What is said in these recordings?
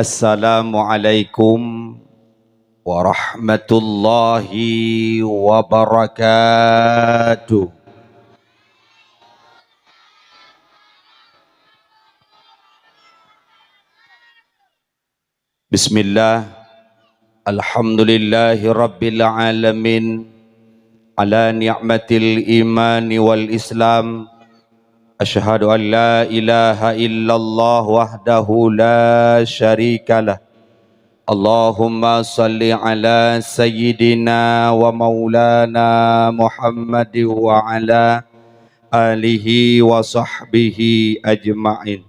Assalamualaikum warahmatullahi wabarakatuh. Bismillah, alhamdulillahi rabbil alamin, ala ni'matil imani wal islam. Asyhadu an la ilaha illallah wahdahu la syarikalah. Allahumma salli ala sayyidina wa maulana Muhammad wa ala alihi wa sahbihi ajma'in.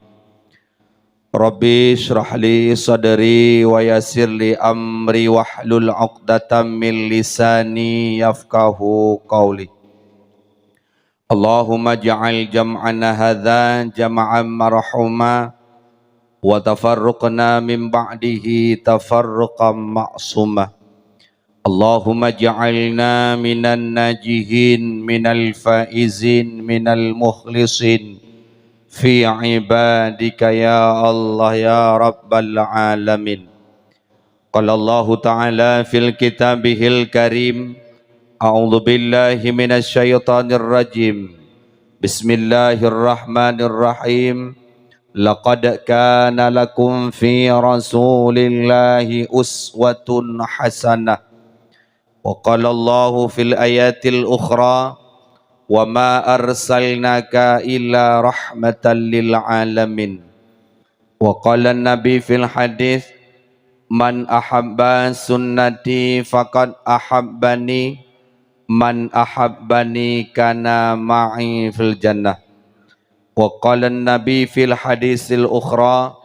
Rabbi shrah li sadri wa yassir li amri wahlul 'uqdatam min lisani yafqahu qawli. Allahumma ja'al jam'ana hadza jam'an marhuma wa tafarruqna min ba'dihi tafarruqan ma'suma. Allahumma ja'alna minan najihin minal faizin minal mukhlisin fi ibadika ya Allah ya rabbal alamin. Qala Allah ta'ala fil kitabihil karim, a'udzu billahi minasy syaithanir rajim. Bismillahirrahmanirrahim. Laqad kana lakum fi rasulillahi uswatun hasanah. Wa qala Allahu fil ayatil ukhra, wa ma arsalnaka illa rahmatan lil alamin. Wa qala an-nabi fil hadis, man ahabba sunnati faqad ahabbani, man ahabbani kana ma'i fil jannah. Wa qala an-nabi fil hadisil ukhra,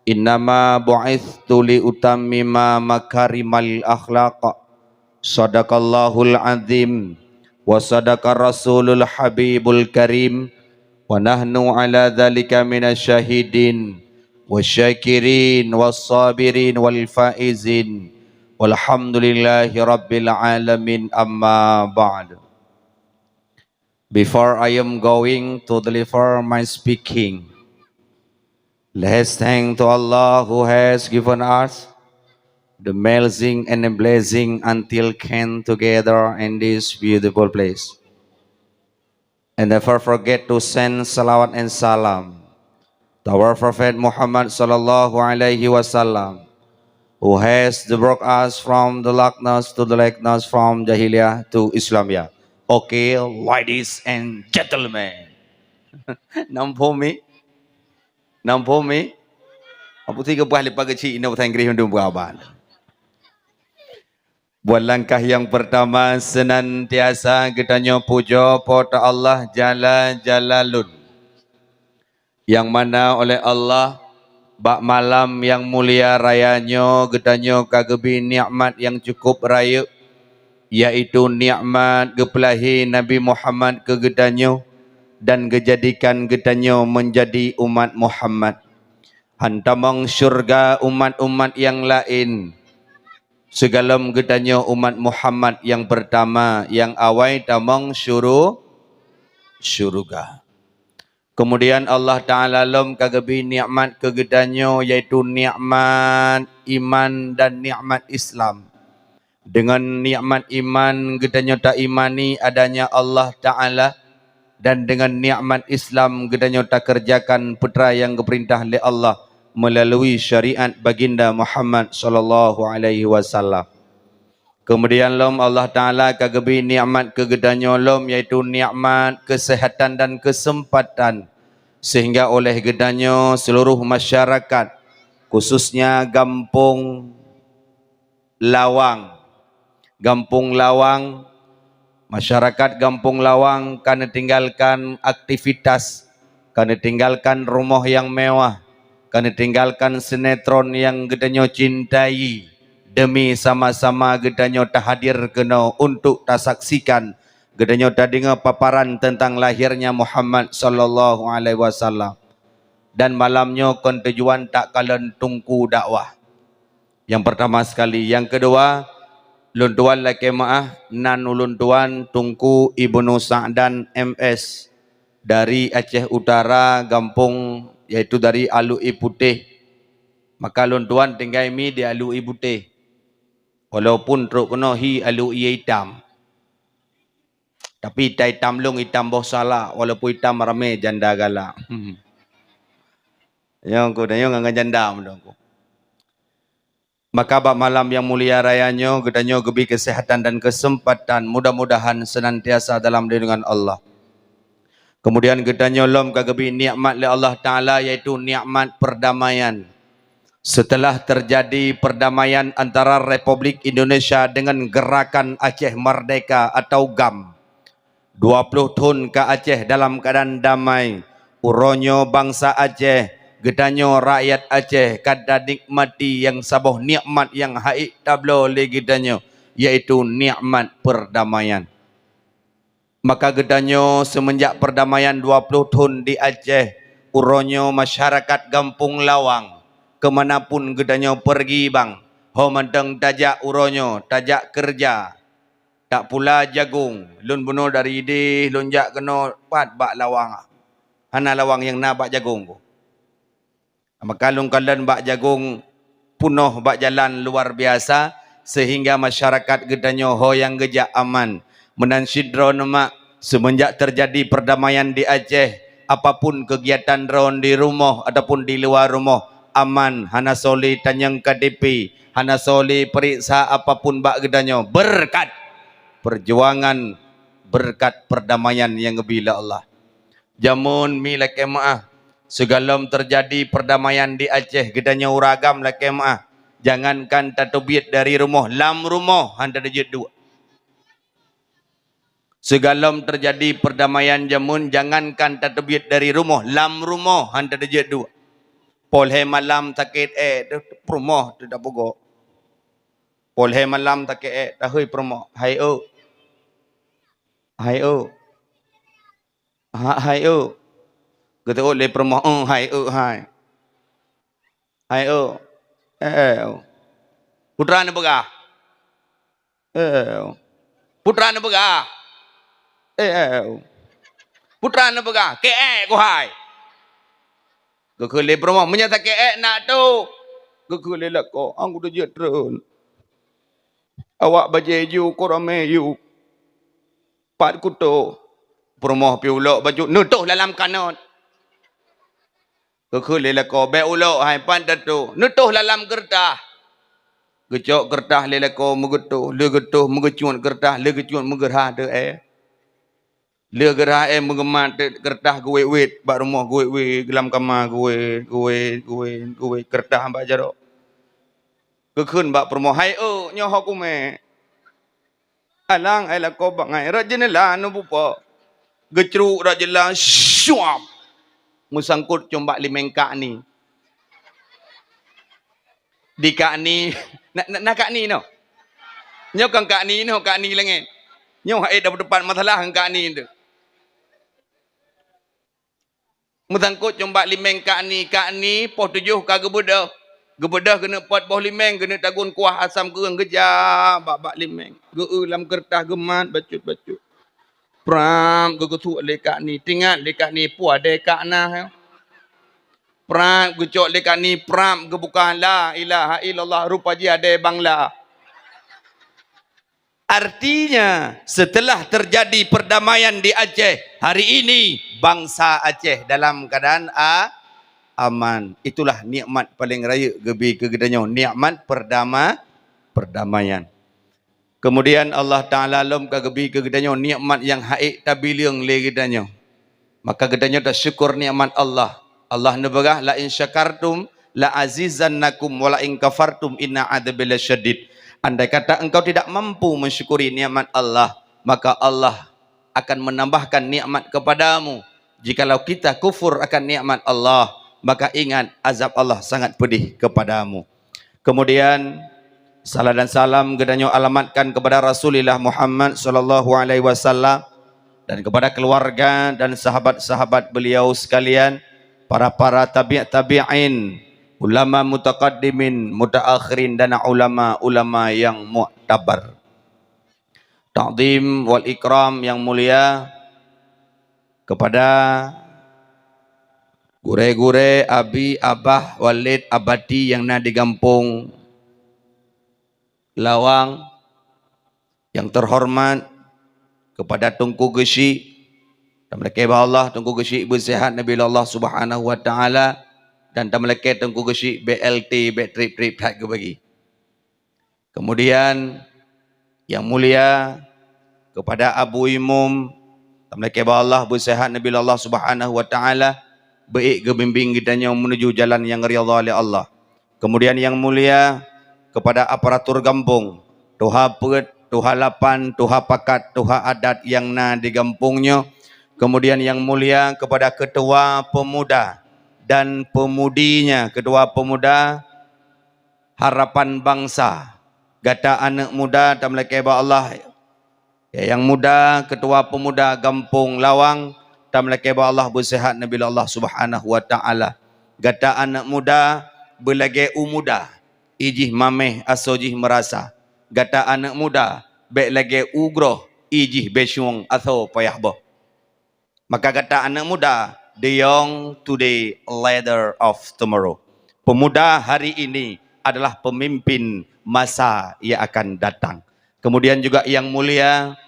innama bu'ithtu li utammima makarimal akhlaq. Sadaqallahul azim wa sadaqa rasulul habibul karim, wa nahnu ala dhalika minasyahidin wasyakirin wassabirin wal faizin walhamdulillahi rabbil alamin, amma ba'd. Before I am going to deliver my speaking, let's thank to Allah who has given us the blessing and the blessing until came together in this beautiful place. And never forget to send salawat and salam to our Prophet Muhammad sallallahu alaihi wasallam, who has brought us from the darkness to the likeness, from Jahiliyah to Islamiyah. Okay, ladies and gentlemen. Nampak mi? Nampak mi? Apa tiga buah lepas kecil ini bahasa Inggeris untuk berabad. Buat langkah yang pertama, senantiasa kita puja pada Allah Jalla Jalalun, yang mana oleh Allah bak malam yang mulia rayanya kita kagebi nikmat yang cukup raya, yaitu nikmat gepelahi Nabi Muhammad ke gedanyo dan kejadikan gedanyo menjadi umat Muhammad. Hantamang syurga umat-umat yang lain, segalam gedanyo umat Muhammad yang pertama, yang awal tamang syurga. Kemudian Allah Ta'ala lom kagebi nikmat ke gedanyo, yaitu nikmat iman dan nikmat Islam. Dengan nikmat iman gedanyo tak imani adanya Allah Ta'ala, dan dengan nikmat Islam gedanyo tak kerjakan putra yang keperintah oleh Allah melalui syariat baginda Muhammad sallallahu alaihi wasallam. Kemudian lom Allah Ta'ala kagebi nikmat ke gedanyo lom, yaitu nikmat kesehatan dan kesempatan, sehingga oleh gedanyo seluruh masyarakat, khususnya Kampung Lawang, masyarakat Kampung Lawang kan tinggalkan aktivitas, kan tinggalkan rumah yang mewah, kan tinggalkan sinetron yang gedanyo cintai, demi sama-sama gedanyo tak hadir kena untuk tak saksikan gedanyo tak dengar paparan tentang lahirnya Muhammad sallallahu alaihi wasallam. Dan malamnya kon tujuan tak kalen tungku dakwah. Yang pertama sekali. Yang kedua, luntuan laki maah nan luntuan tungku Ibnu Sa'dan MS dari Aceh Utara, Kampung, yaitu dari Alui Putih, Maka lon tuan tinggal mi dia alu ibu teh. Walaupun teruk kena hi alu ia hitam. Tapi hitam long hitam boh salah. Walaupun hitam ramai janda galak. Yang aku dan yang ngan janda mendongku. Maka bab malam yang mulia rayanya gedanyo gebi kesehatan dan kesempatan. Mudah-mudahan senantiasa dalam lindungan Allah. Kemudian gedanyo lom kagebi nikmat le Allah Ta'ala yaitu nikmat perdamaian. Setelah terjadi perdamaian antara Republik Indonesia dengan Gerakan Aceh Merdeka atau GAM, 20 tahun ke Aceh dalam keadaan damai, uronyo bangsa Aceh, gedanyo rakyat Aceh kada nikmati yang saboh nikmat yang haik tablo le gedanyo, yaitu nikmat perdamaian. Maka gedanyo semenjak perdamaian 20 tahun di Aceh, uronyo masyarakat Kampung Lawang kemanapun gedanyo pergi bang, ho menteng tajak uronyo, tajak kerja, tak pula jagung, lun bunuh dari ide, lun jak kena pat bak lawang, hana lawang yang nak bak jagung ko. Maka lun kalian bak jagung punuh bak jalan luar biasa, sehingga masyarakat gedanyo ho yang gejak aman. Menan sidro nama semenjak terjadi perdamaian di Aceh, apapun kegiatan ron di rumah ataupun di luar rumah, aman, hana soli tanyang KDP, hana soli periksa apapun bak gedanyo, berkat perjuangan, berkat perdamaian yang gebila Allah. Jamun mi laki maah, segalom terjadi perdamaian di Aceh, gedanyo uragam laki maah, jangankan tatubit dari rumah, lam rumah handa dejit dua. Segalom terjadi perdamaian jamun, jangankan tatubit dari rumah, lam rumah handa dejit dua. Polhe malam sakit promoh tu dak bogo. Polhe malam sakit dah hui promoh. Hai o. Hai o. Hai o. Kata le promoh hai o hai. Hai o. Putra ne bega. Putra ne bega. Putra ne bega. Ke ko hai. Kekele promoh menyata ke nak tu. Kekele lah ko ang udah jetron. Awak bajeju ko rame yu. Pat kuto. Promoh pi ulok baju nutuh dalam kanot. Kekele lah ko be ulok hai pan tu. Nutuh dalam kertas. Gecok kertas le ko megetuh, le getuh megecuan kertas, le gecuan megerah de le gerah mengemat kertas gue wet bak rumah gue we gelam kamar gue kertas bak jarok. Kekun bak permo hai nyoh aku me. Alang ai la ko bak ngai rajenela no bupa. Gecruk rajela syuap. Musangkut combak limengkak ni. Di kak ni nak kak ni no. Nyo kang kak ni no, kak ni lengen. Nyo hai dah depan masalah kang kak ni tu. Musangkut combak limeng kak ni poh 7 ka gebedah. Gebedah kena pot boh limeng, kena tagun kuah asam kerang gejak bak limeng. Geulam kertas gemat bacut-bacut. Pram gegetuk le kak ni, tingat le kak ni puah de kak nah. Pram gecok le kak ni, pram gebuka la ilaha illallah rupa ji ade bangla. Artinya setelah terjadi perdamaian di Aceh, hari ini bangsa Aceh dalam keadaan aman. Itulah nikmat paling raya gebi kegedanyo, nikmat perdamaian. Kemudian Allah Ta'ala lom gebi kegedanyo nikmat yang haik tabiling le gedanyo. Maka gedanyo dah syukur nikmat Allah. Allah nebagah la in syakartum la azizannakum wa la in kafartum inna adzabil syadid. Andai kata engkau tidak mampu mensyukuri nikmat Allah, maka Allah akan menambahkan nikmat kepadamu. Jikalau kita kufur akan nikmat Allah, maka ingat azab Allah sangat pedih kepadamu. Kemudian salam dan salam gedanyo alamatkan kepada Rasulullah Muhammad sallallahu alaihi wasallam dan kepada keluarga dan sahabat-sahabat beliau sekalian, para tabi'in, ulama mutaqaddimin, mutaakhirin dan ulama-ulama yang mu'tabar. Ta'zim wal ikram yang mulia kepada Gure-gure abi abah walid abadi yang na di kampung Lawang, yang terhormat kepada Tunku Gesi dan mereka Allah Tunku Gesi bersihat Nabi Allah Subhanahu wa taala dan mereka Tunku Gesi BLT trip hak ke bagi. Kemudian yang mulia kepada Abu Imum mereka Allah bersihat Nabi Allah Subhanahu wa taala baik ke bimbing kitanya menuju jalan yang ridha oleh Allah. Kemudian yang mulia kepada aparatur kampung, Tuha Perut, Tuha Lapan, Tuha Pakat, Tuha Adat yang na di kampungnya. Kemudian yang mulia kepada ketua pemuda dan pemudinya, ketua pemuda Harapan Bangsa, gata anak muda dan melekeh Allah yang muda, ketua pemuda Kampung Lawang dan melekeh Allah bersihat Nabi Allah Subhanahu wa taala. Gata anak muda belage umuda ijih mameh asojih merasa. Gata anak muda bek lage ugroh ijih besyung atau payah boh. Maka kata anak muda, the young today, leader of tomorrow. Pemuda hari ini adalah pemimpin masa yang akan datang. Kemudian juga yang mulia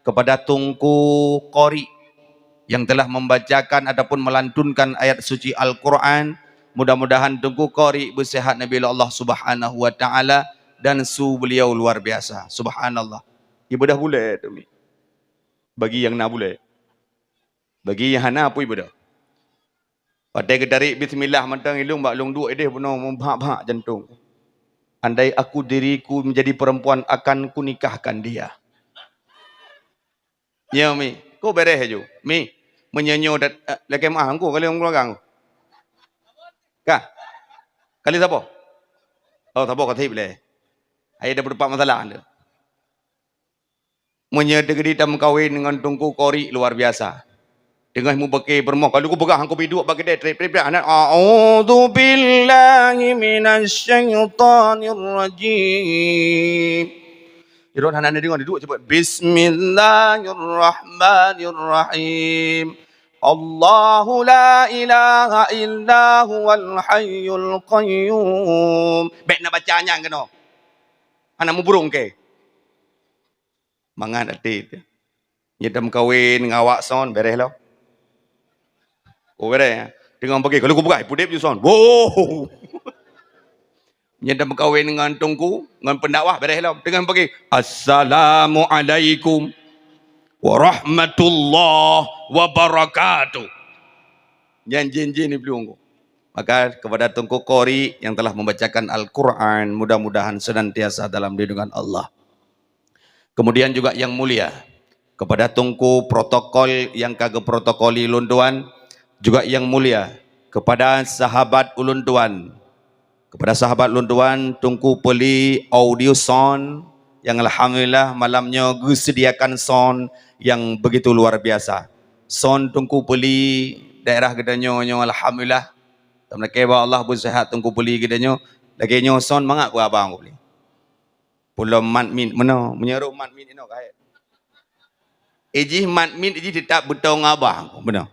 kepada Tunku Qori yang telah membacakan ataupun melantunkan ayat suci Al-Quran. Mudah-mudahan Tunku Qori bersihat Nabi Allah Subhanahu wa taala dan su beliau luar biasa. Subhanallah. Ibadah boleh tu mi. Bagi yang nak boleh. Bagi yang hana apa ibadah. Pada kedarik bismillah mantang ilung bak long duk edeh penuh membak-bak jantung. Andai aku diriku menjadi perempuan akan kunikahkan dia. Ya mi, kau beres aja. Mi, menyanyi dat lagi mah aku kali orang belakang. Kah? Kali siapa? Oh, siapa kata boleh. Ayah dah berapa masalah anda. Menyedegedi tam kawin dengan Tunku Qori luar biasa. Dengan mu pakai bermoh kalau aku pegang aku hidup bagi dia trip anak a'udzu billahi minasyaitonir rajim. Iron hanan dengar duduk cepat bismillahirrahmanirrahim. Allahu la ilaha illa huwal hayyul qayyum. Baik nak bacanya kena. Anak mu burung ke? Mangan hati. Nyedam kawin ngawak son bereslah. Oh beres. Dengan pergi kalau aku buka pudip je son. Wow. Nyedam kawin dengan Tunku, dengan pendakwah bereslah. Dengan pergi Assalamualaikum warahmatullahi wabarakatuh. Jin-jin ni belum. Maka kepada Tunku Qori yang telah membacakan Al-Quran, mudah-mudahan senantiasa dalam lindungan Allah. Kemudian juga yang mulia kepada Tunku protokol yang kagak protokoli lunduan, juga yang mulia kepada sahabat ulunduan, kepada sahabat lunduan Tunku Peli audio sound yang alhamdulillah malamnya disediakan sound yang begitu luar biasa. Sound Tunku Peli daerah Gedanyo alhamdulillah. Mereka Allah bersihat Tunku Peli Gedanyo. Lagi nyo sound mangak ku abang boleh. Pulau matmin mana menyeru matmin ino kae. Iji matmin iji tetap betong abang benar.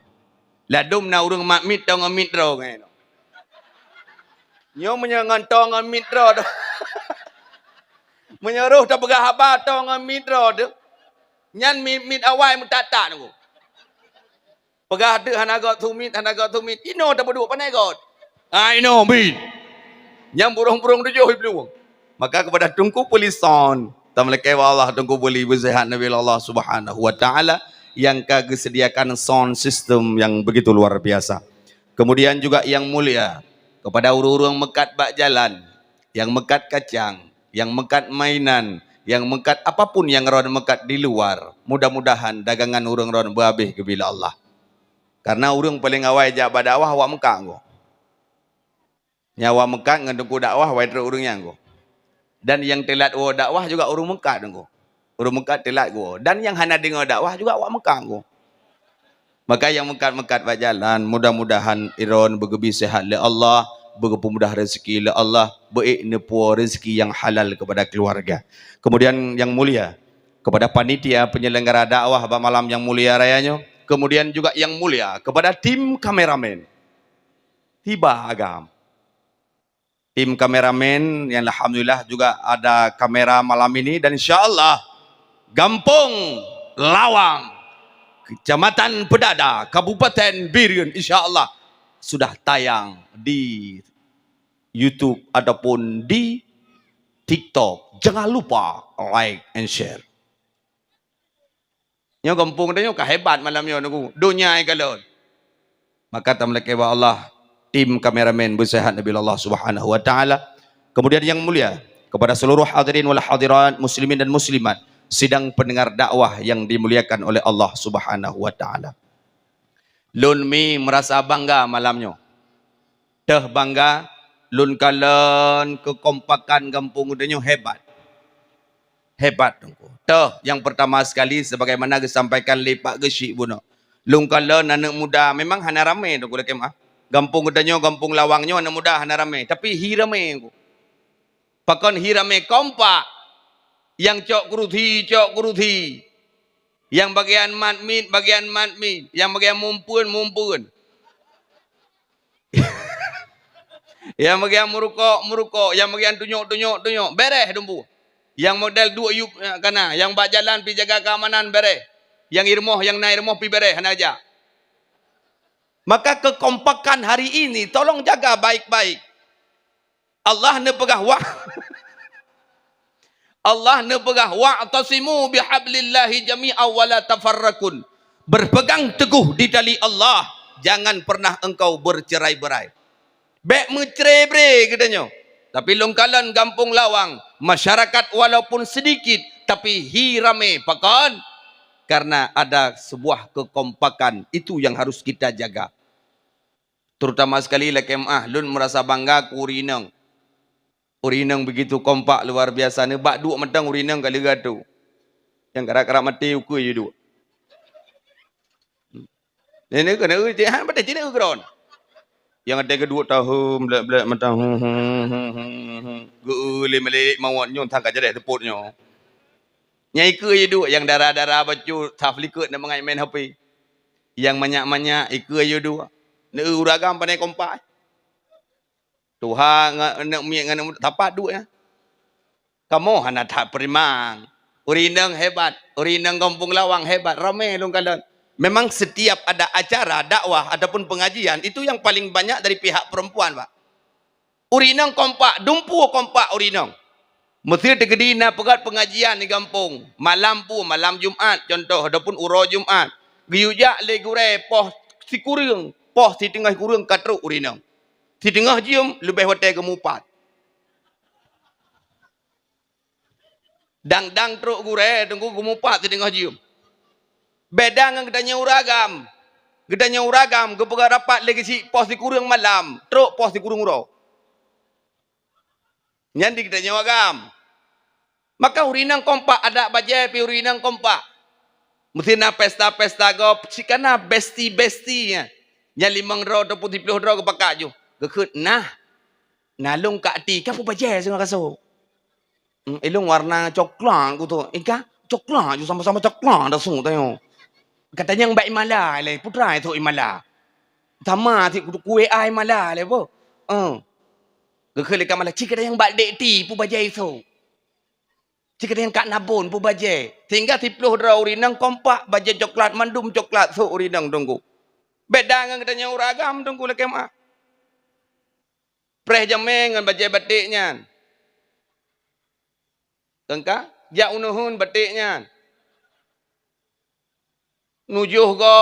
Ladum na urang matmit tong mitro ngai. Nyo menyangan tong mitro tu. Menyeruh tak pegah apa tong mitro tu. Nyan mit awai mutata tu. Pegah de hanaga tumit ino tak berduk panai god. I know mit. Nyam burung-burung tu jauh belum. Maka kepada Tunku Polison, tamlekai Allah Tunku Poli bersihat Nabi Allah Subhanahu wa taala yang kagak sediakan sound system yang begitu luar biasa. Kemudian juga yang mulia kepada urung-urung mekat bak jalan, yang mekat kacang, yang mekat mainan, yang mekat apapun yang ron mekat di luar. Mudah-mudahan dagangan urung ron berhabis ke bila Allah. Karena urung paling awal jak dakwah awak mekat go. Nyawa mekat dengan Tunku dakwah awak terus urung yang go. Dan yang telat dakwah juga urung mekat go. Urung mekat telat go. Dan yang hana dengar dakwah juga awak mekat go. Maka yang mekat-mekat bak jalan, mudah-mudahan iron bergebi sehat le Allah, berkemudah rezeki le Allah, baik nepua rezeki yang halal kepada keluarga. Kemudian yang mulia kepada panitia penyelenggara dakwah pada malam yang mulia rayanya. Kemudian juga yang mulia kepada tim kameramen. tiba agam. Tim kameramen yang alhamdulillah juga ada kamera malam ini, dan insyaallah Kampung Lawang, Kecamatan Pedada, Kabupaten Biriun, insyaallah sudah tayang di YouTube ataupun di TikTok. Jangan lupa like and share. Nyo kampung dia nyo hebat malam nyo nunggu dunia ikalon. Maka tamlek wa Allah, tim kameramen bersehat Nabi Allah Subhanahu wa taala. Kemudian yang mulia, kepada seluruh hadirin wal hadirat, muslimin dan muslimat, sidang pendengar dakwah yang dimuliakan oleh Allah Subhanahu wa taala. Lun mi merasa bangga malamnya. Teh bangga lun kalen kekompakan kampung udanyo hebat. Hebat tunggu. Teh yang pertama sekali sebagaimana disampaikan oleh Pak Gesyik Buno. Lun kalen anak muda memang hana rame tunggu lek mah. Kampung udanyo, kampung lawangnya anak muda hana rame, tapi hi rame. Pakon hi rame kompak. Yang cok kuruthi. Yang bagian matmit, yang bagian mumpun. Yang bagian murukok, yang bagian tunyuk. Beres dumpu. Yang model dua yup kana, yang bak jalan pi jaga keamanan beres. Yang irmoh, yang naik irmoh pi beres hana aja. Maka kekompakan hari ini tolong jaga baik-baik. Allah ne pegah Allah nepegah wa'tasimu bihablillahi jami'a wa la tafarrakun. Berpegang teguh di tali Allah, jangan pernah engkau bercerai-berai. Bek mencerai-berai katanya. Tapi longkalan kampung lawang, masyarakat walaupun sedikit tapi hi rame pakan, karena ada sebuah kekompakan. Itu yang harus kita jaga. Terutama sekali lekemah lun merasa bangga ku Urineng. Urineng begitu kompak luar biasa ni. Bak duk mentang Urineng kali gatu. Yang karak-karak mati uku je duk. Ini kena ujian pada cina ukron. Yang ada kedua tahun belak-belak mentang geulih melik mawon nyon tang ka jadeh teputnya. Nyai ke je duk yang darah-darah bacu taflikut nak mengai main HP. Yang manyak-manyak ikut je duk. Ne uragam pandai kompak. Tuhan nak miak dengan tapat duk ya. Kamu hana tak perimang. Urineng hebat, Urineng kampung lawang hebat, ramai lung kalan. Memang setiap ada acara dakwah ataupun pengajian itu yang paling banyak dari pihak perempuan, Pak. Urineng kompak, dumpu kompak Urineng. Mesti tegedina pegat pengajian di kampung. Malam Jumaat contoh ataupun uro Jumaat. Giyujak le gure poh si kurung, poh si tengah kurung katruk Urineng. Si tengah jium lebih hotel kemupat. Dang truk gure tunggu kemupat si tengah jium. Beda dengan gedanya uragam. Gedanya uragam kepegak rapat lagi si pos di kurung malam, truk pos di kurung uro. Nyandi gedanya uragam. Maka Urineng kompak ada bajai pi Urineng kompak. Mesti na pesta-pesta go sikana besti-bestinya. Nya 5 ro ataupun 10 ro ke pakak ju. Gekut nah nalung kak ti kan pubajai sing kaso. Ilung warna coklat ku tu. Ika coklat ju sama-sama coklat dah su tayo. Katanya yang baik malah le putra itu imala. Sama ti kue ai malah le po. Gekut le malah cik ada yang baik dek ti pubajai so. Cik ada yang kak nabun pubajai. Tinggal 10 ro Urineng kompak bajai coklat mandum coklat so Urineng tunggu. Beda dengan katanya uragam tunggu le kemah. Preh jameng dengan bajai batiknya. Tengka, jak unuhun batiknya. Nujuh go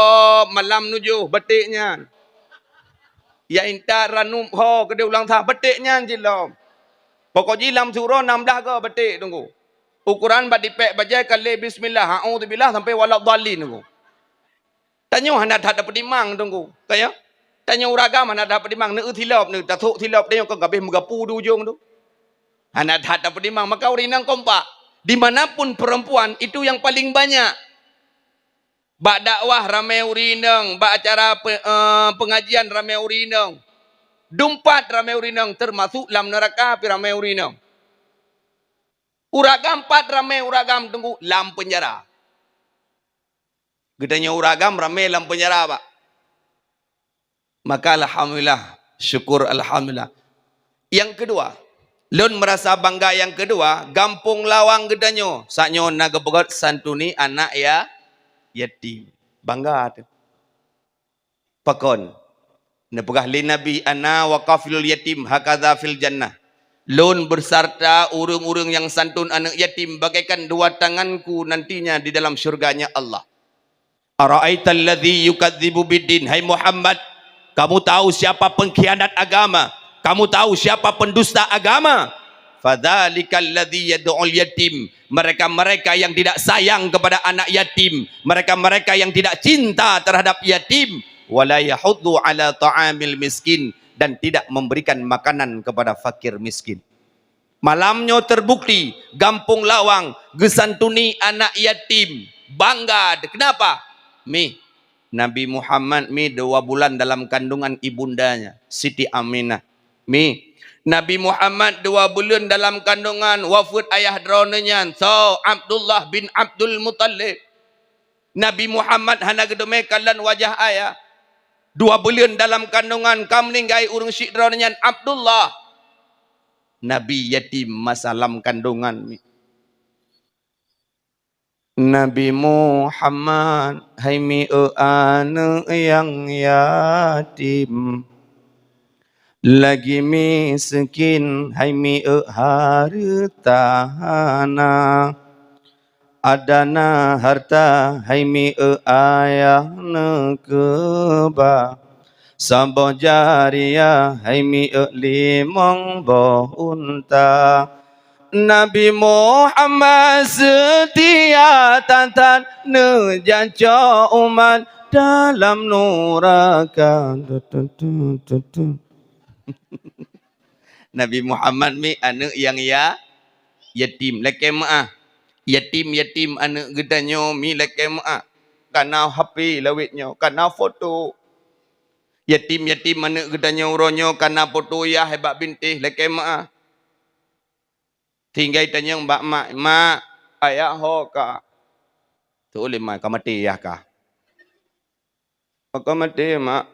malam nujuh batiknya. Ya inta ranum ho kede ulang tahun batiknya jilom. Pokok jilam suruh 16 go batik tunggu. Ukuran bat dipek bajai kali bismillah, a'udzubillah sampai walad dhalin tunggu. Tanya hendak tak dapat dimang tunggu. Kaya? Tanya uragam anak dapat dimang ne tilap ne tatuk tilap dia kau gabeh megapu di ujung tu. Anak dapat dimang maka Urineng kompak. Dimanapun perempuan itu yang paling banyak. Bak dakwah ramai Urineng, bak acara pengajian ramai Urineng. Dumpat ramai Urineng termasuk lam neraka pi ramai Urineng. Uragam 4 ramai uragam tunggu lam penjara. Gedanya uragam ramai lam penjara, Pak. Maka alhamdulillah Syukur alhamdulillah. Yang kedua, lun merasa bangga yang kedua, Gampung Lawang gedanyo, saknyo nagabegot santuni anak ya yatim. Bangga tu. Pakon. Nepegah li Nabi ana waqafil yatim hakadha fil jannah. Lun berserta urung-urung yang santun anak yatim bagaikan dua tanganku nantinya di dalam syurganya Allah. Ara'aital ladzi yukadzibu biddin. Hai Muhammad, kamu tahu siapa pengkhianat agama? Kamu tahu siapa pendusta agama? Fadzalikal ladzi yad'ul yatim. Mereka-mereka yang tidak sayang kepada anak yatim, mereka-mereka yang tidak cinta terhadap yatim, wala yahuddu ala ta'amil miskin, dan tidak memberikan makanan kepada fakir miskin. Malamnya terbukti Gampung Lawang gesantuni anak yatim. Bangga. Kenapa? Nabi Muhammad 2 bulan dalam kandungan ibundanya Siti Aminah. Nabi Muhammad 2 bulan dalam kandungan wafud ayah dronenya Abdullah bin Abdul Muttalib. Nabi Muhammad hana gedemekalan wajah ayah. 2 bulan dalam kandungan kam ninggai urung syidronenya Abdullah. Nabi yatim masalam kandungan. Nabi Muhammad hai ane yang yatim, lagi miskin hai hartana, adana harta hai ayah nekeba, Sabo jariah hai limong unta. Nabi Muhammad setia tatan nejaca umat dalam neraka. Nabi Muhammad anak yang yatim leke maah. Yatim anak gedanyo leke maah. Kana HP lawitnya, kana foto. Yatim anak gedanyo uronyo kana foto ya hebak bintih leke maah. Tinggal tanya mbak mak ayah ho ka tu oleh mak kamati ya ka kamati mak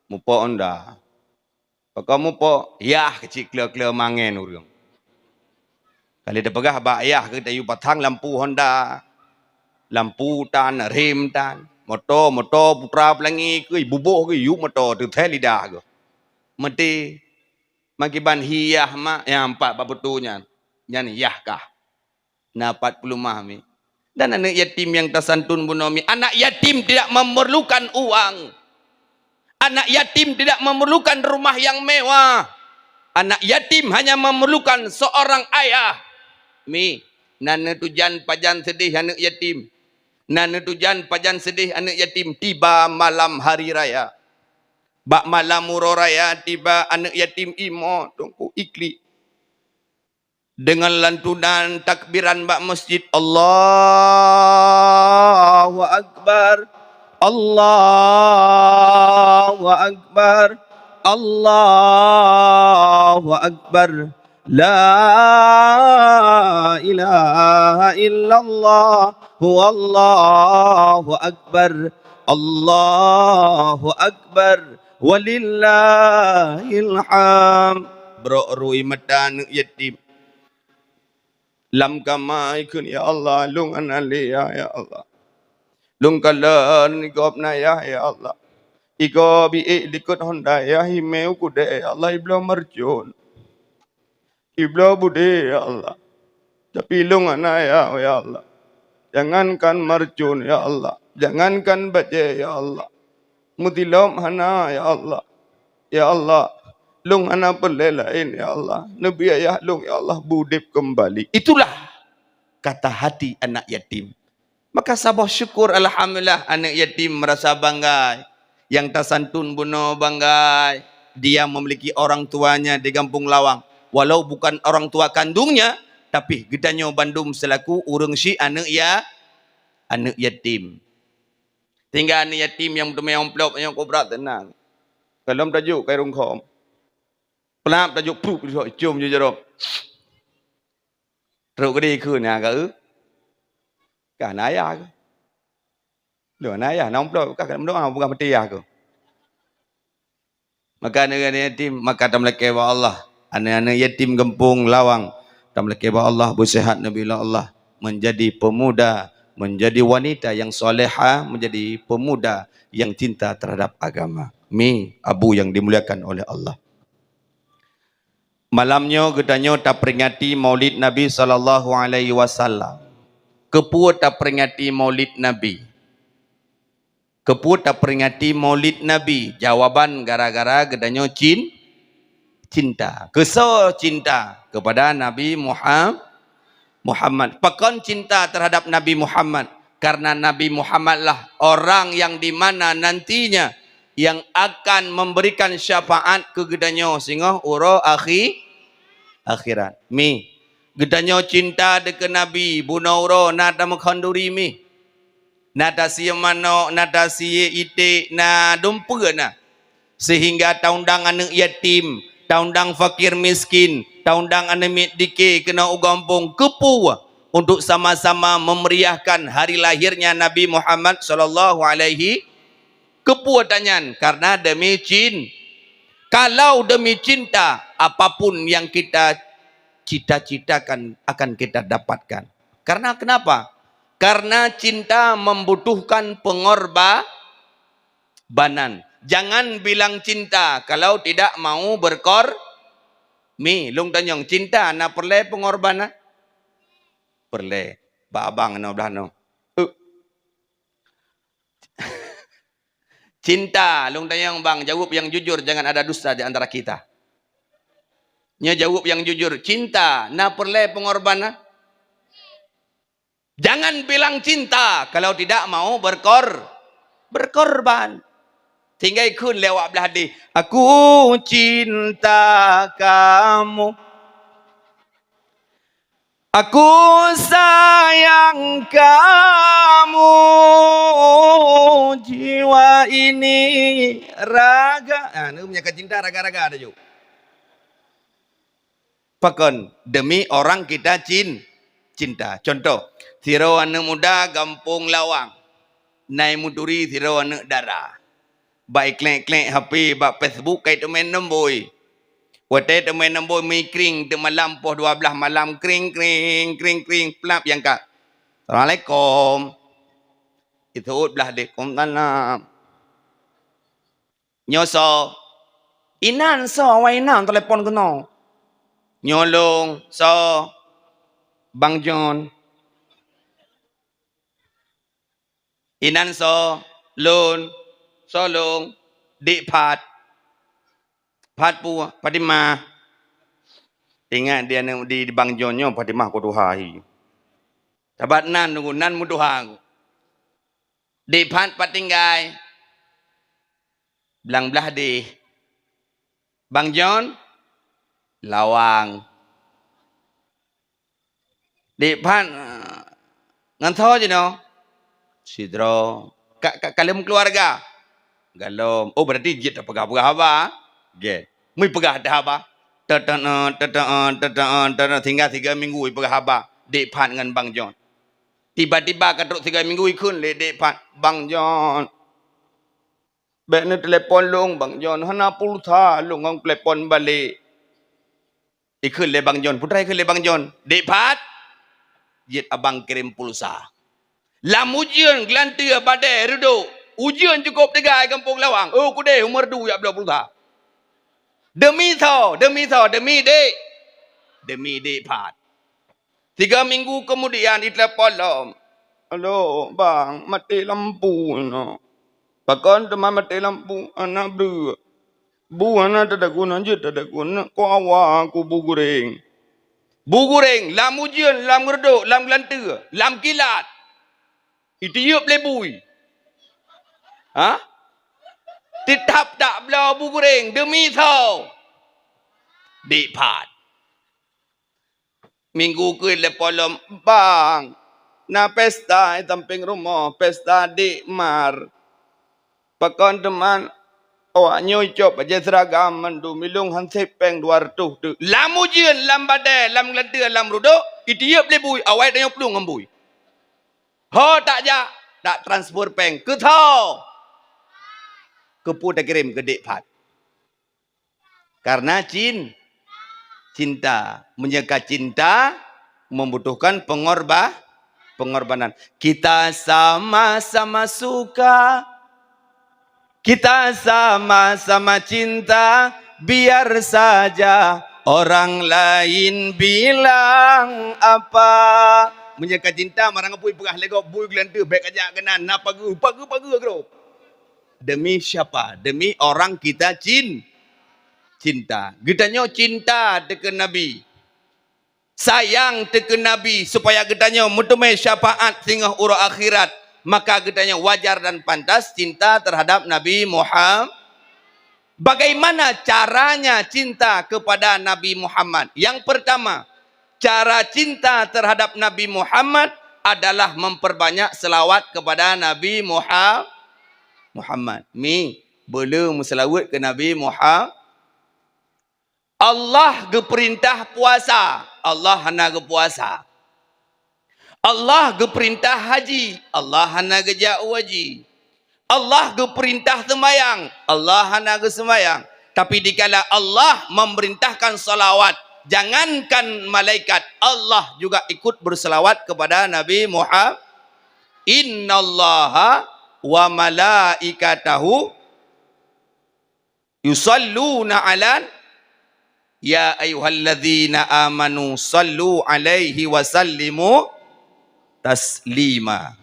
mupo onda mupo ya kecil kler mangen urang kali dah pegah ba ayah ke tayu patang lampu Honda, lampu tan rem tan motor putra pelangi ke bubuh ke yu motor tu thai lidah ke mati makiban hiyah mak yang 4 betunya nyan yahkah na 40 mahmi. Dan anak yatim yang tersantun bunomi, anak yatim tidak memerlukan uang, anak yatim tidak memerlukan rumah yang mewah, anak yatim hanya memerlukan seorang ayah. Nana tujan pajan sedih anak yatim, nana tujan pajan sedih anak yatim. Tiba malam hari raya, bak malam muro raya, tiba anak yatim imo tungku ikli dengan lantunan takbiran bak masjid, Allahu Akbar, Allahu Akbar, Allahu Akbar, La ilaha illallah, Allahu Akbar, Allahu Akbar, walillahil hamd. Bro rui medan yatim lam kamai kun ya Allah, lung analia ya Allah, lung kalan igop na ya Allah, igop likut Honda ya himeu kude ya Allah, iblo merjun iblo bude ya Allah, tapi lung anaya ya Allah, jangankan merjun ya Allah, jangankan baje ya Allah, mutilom hana ya Allah, ya Allah, lung ana pelelain ya Allah, nabi ayah lung ya Allah budip kembali. Itulah kata hati anak yatim. Maka sabah syukur alhamdulillah anak yatim merasa bangga. Yang tersantun buno bangga dia memiliki orang tuanya di Gampung Lawang. Walau bukan orang tua kandungnya, tapi gedanyo Bandung selaku urang si anak yatim. Tinggal anak yatim yang bertemu amplop yang kobrat tenang. Kalau tajuk kai rungkom. Pelap tajuk prup cium je jeruk. Teruk ke dia ke ni agak kan ayah ke. Loh ayah nampak kan doa bukan peti ayah ke. Maka anak yatim, maka tam laki Allah. Anak-anak yatim gempung lawang. Tam laki Allah bersihat Nabi Allah. Menjadi pemuda, menjadi wanita yang soleha, menjadi pemuda yang cinta terhadap agama. Mi, abu yang dimuliakan oleh Allah. Malamnya gedanya tak peringati Maulid Nabi sallallahu alaihi wasallam. Kepua tak peringati Maulid Nabi. Kepua tak peringati Maulid Nabi. Jawaban gara-gara gedanya cinta. Kesal cinta kepada Nabi Muhammad. Pekan cinta terhadap Nabi Muhammad. Karena Nabi Muhammad lah orang yang di mana nantinya yang akan memberikan syafaat ke gedanya sehingga uro akhirat. Mi gedanya cinta deke Nabi bunauro nada mekhanduri mi. Nada siya mano, nada siya ite na dumpa na. Sehingga taundang anak yatim, taundang fakir miskin, taundang anak mitdike kena ugampung kepu untuk sama-sama memeriahkan hari lahirnya Nabi Muhammad sallallahu alaihi kepu tanyan karena demi kalau demi cinta apapun yang kita cita-citakan akan kita dapatkan. Karena kenapa? Karena cinta membutuhkan pengorbanan. Jangan bilang cinta kalau tidak mau mi lung tanyong cinta na perle pengorbanan. Perle. Ba abang no belah no. Cinta lung tanyong bang jawab yang jujur, jangan ada dusta di antara kita. Nya jawab yang jujur, cinta na perle pengorbanan. Jangan bilang cinta kalau tidak mau berkorban. Tinggal ikut lewat belah hati. Aku cinta kamu. Aku sayang kamu. Jiwa ini raga. Ini punya cinta raga-raga ada juga. Pakon demi orang kita cinta. Contoh, siro anak muda gampung lawang. Nai muduri siro anak darah. Baik klek-klek HP, bak Facebook kait temen nomboi. Wate temen nomboi mi kring de malam poh 12 malam kring plap yang kak. Assalamualaikum. Itu belah dekom tanam. Nyoso. Inan so wainan telepon kena. Nyolong so Bang John. Inan so lun solong dik pat pu Fatimah. Ingat dia di Bang Jonyo Fatimah ko duhai. Tabat nan nunggu nan muduhang. Dik pat patinggai. Belang belah di Bang John lawang. Dik pat ngan tho je no. Sidro kalian keluarga. Galom. Oh berarti jet pegah-pegah apa? Jet. Mui pegah dah apa? Tinggal 3 minggu pegah apa? Dek Pat dengan Bang John. Tiba-tiba kadruk 3 minggu ikun le Dek Pat. Bang John. Bek ni telepon long Bang John. Hana pulsa long ang telepon balik. Ikun le Bang John. Putra ikun le Bang John. Dek Pat. Jet abang kirim pulsa. Lam ujian gelantia badai reduk. Ujian cukup 3 kampung lawang. Oh kude umur 2 ya belah pulsa. Demi dek. Demi Dek Pat. 3 minggu kemudian ditelepon lom. Halo bang, mati lampu no. Bahkan teman mati lampu anak ber. Bu anak tak ada guna je, tak ada guna. Kau awak aku bu goreng. Bu goreng, lam ujian, lam reduk, lam gelantia, lam kilat. Itu yuk lebui. Ha? Tetap tak belah bu goreng demi tau. Dek Pat. Minggu ke lepolom bang. Na pesta di samping rumah, pesta Dek Mar. Pakon teman awak nyocop aja seragam mandu milung hansip peng 200 tu. Lam ujian, lam badai, lam gelantia, lam ruduk, itu ye boleh awak tanya pelung ngambui. Ho tak ja, tak transfer peng. Ke tau. Kepu dah kirim ke Dek Pat. Karena cinta. Menjaga cinta membutuhkan pengorbanan. Kita sama-sama suka, kita sama-sama cinta, biar saja orang lain bilang apa. Menjaga cinta marang apui pegah lego bui gelantu baik aja kena na pagu agro. Demi siapa? Demi orang kita cinta. Getanyo cinta teken Nabi. Sayang teken Nabi supaya getanyo mutumai syafaat sehingga ura akhirat. Maka getanyo wajar dan pantas cinta terhadap Nabi Muhammad. Bagaimana caranya cinta kepada Nabi Muhammad? Yang pertama, cara cinta terhadap Nabi Muhammad adalah memperbanyak selawat kepada Nabi Muhammad. Mi, belum selawat ke Nabi Muhammad. Allah geperintah puasa, Allah hana ge puasa. Allah geperintah haji, Allah hana ge haji. Allah geperintah semayang, Allah hana ge semayang. Tapi dikala Allah memerintahkan salawat, jangankan malaikat, Allah juga ikut berselawat kepada Nabi Muhammad. Innallaha wa malaikatahu yusalluna ala ya ayyuhalladzina amanu sallu alaihi wa sallimu taslima.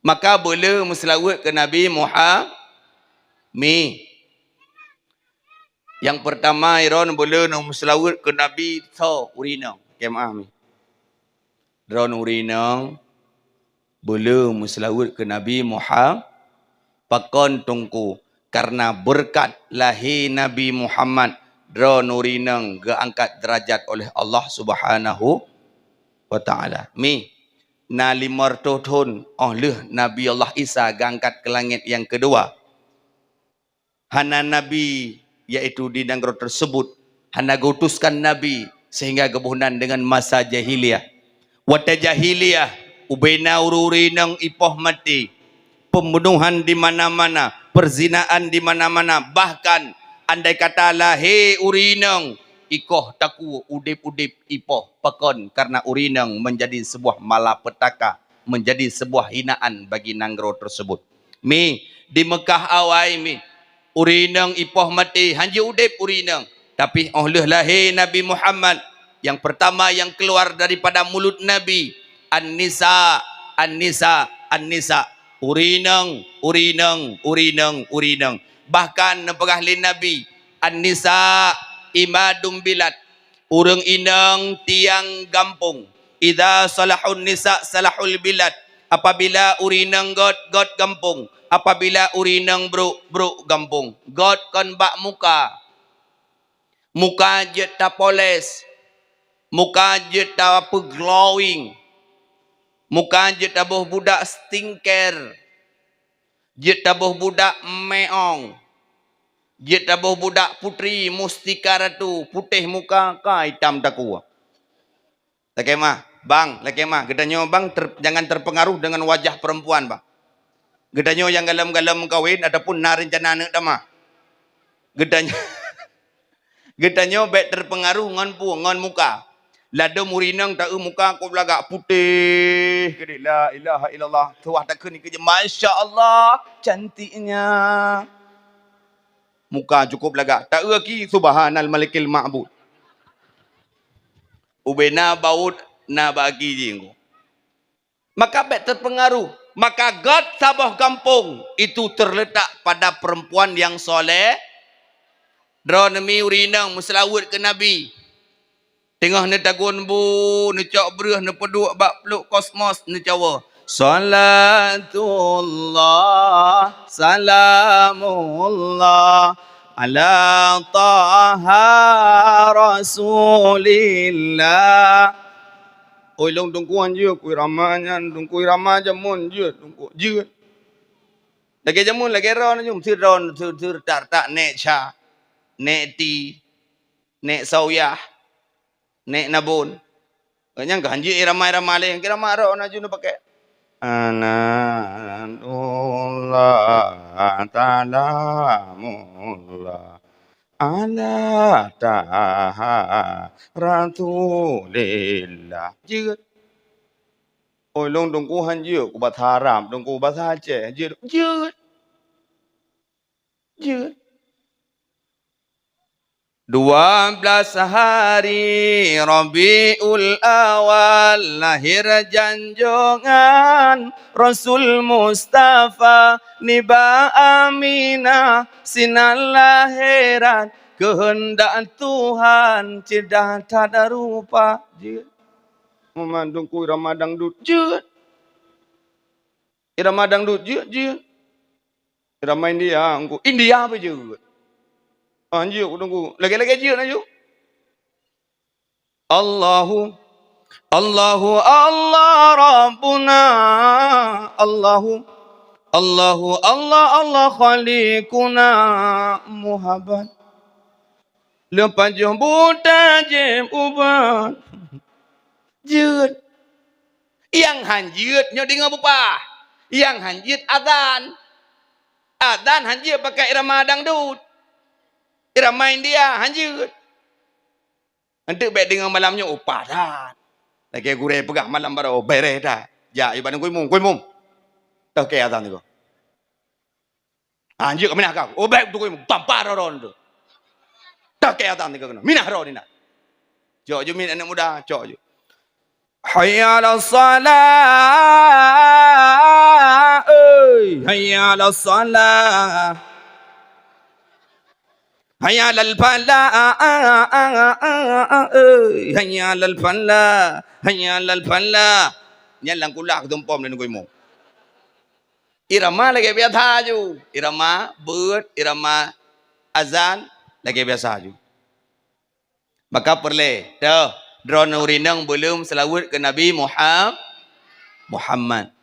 Maka boleh selawat ke Nabi Muhammad. Yang pertama iron boleh selawat ke Nabi so urinang kemah mi. Dron urinang boleh selawat ke Nabi Muhammad pakon tungku karena berkat lahir Nabi Muhammad dron urinang geangkat derajat oleh Allah Subhanahu wa taala. Na 500 tahun Nabi Allah Isa gangkat ke langit yang kedua. Hana Nabi yaitu di negara tersebut hana gutuskan Nabi sehingga kebunan dengan masa jahiliyah. Wata jahiliyah ubaina ururinang ipoh mati, pembunuhan di mana-mana, perzinaan di mana-mana, bahkan andai kata lahir urinang ikoh taku udip-udip ipoh pakon karena urinang menjadi sebuah malapetaka, menjadi sebuah hinaan bagi nanggro tersebut. Di Mekah awai urinang ipoh mati hanya udip urinang, tapi oleh lahir Nabi Muhammad yang pertama yang keluar daripada mulut Nabi an-nisa urinang bahkan nepagahlin Nabi an-nisa imadum bilat urang inang tiang gampung idza salahun nisa salahul bilad apabila urinang god gampung apabila urinang bro gampung god kon bak muka je ta poles muka je ta glowing muka je ta boh budak stinker je ta boh budak meong je ta boh budak putri mustika ratu putih muka ka hitam taku lakemah bang lakemah gedanyo bang jangan terpengaruh dengan wajah perempuan bang gedanyo yang galam-galam kawin ataupun narencana anak dama gedanyo gedanyo baik terpengaruh ngon muka lada murinang tak muka kau belagak putih ke la ilaha illallah tuah tak ni kerja masya-Allah cantiknya muka cukup belagak tak lagi subhanal malikil ma'bud ubena baut na bagi jinggu maka baik terpengaruh maka God sabah kampung itu terletak pada perempuan yang soleh dronemi urinang muslawat ke Nabi tengah ni tagun bu ni cak berah ni peduk bak peluk kosmos ni cawa salatullah salamullah ala taha rasulillah oi long tungkuan je kui ramanya tungkui rama jamun je tungku je lagi jamun lagi ron jum siron sir tak nek cha nek ti nek sauyah nek nabun kanyang ganji ramai-ramai le kira maro na junu pakai anatullah ta'ala mullah ala rasulillah chưa ôi long đồng cô han chưa của bà thà rảm đồng cô bà tha trẻ chưa chưa chưa 12 hari Rabiul Awal lahir janjongan Rasul Mustafa niba Aminah sinan lahiran kehendak Tuhan tidak ada rupa je memandung ku irama dangdut je irama dangdut je irama India apa je anjir tunggu lagi-lagi je nak je Allahu Allah Rabbuna Allahu Allah khaliquna muhabbat lepas jembutan jem ubat jut yang hanjut nyo dengar apa yang hanjut adzan hanjut pakai irama dangdut irama India hanjut nanti baik dengar malamnya upah dah lagi gurih pegah malam baru beres dah ya ibadah kuimum tak kaya adzan tu hanjut minah kau baik tu kuimum tampar orang tu tak kaya adzan tu kena minah orang ni nak jok je min anak muda jok je hayya ala salah hayya ala salah hayya alal falah hayya alal falah nyalang kulak tumpom dan kuimu irama lagi biasa ju irama beut irama azan lagi biasa ju maka perle dah drone urinang belum selawat ke Nabi Muhammad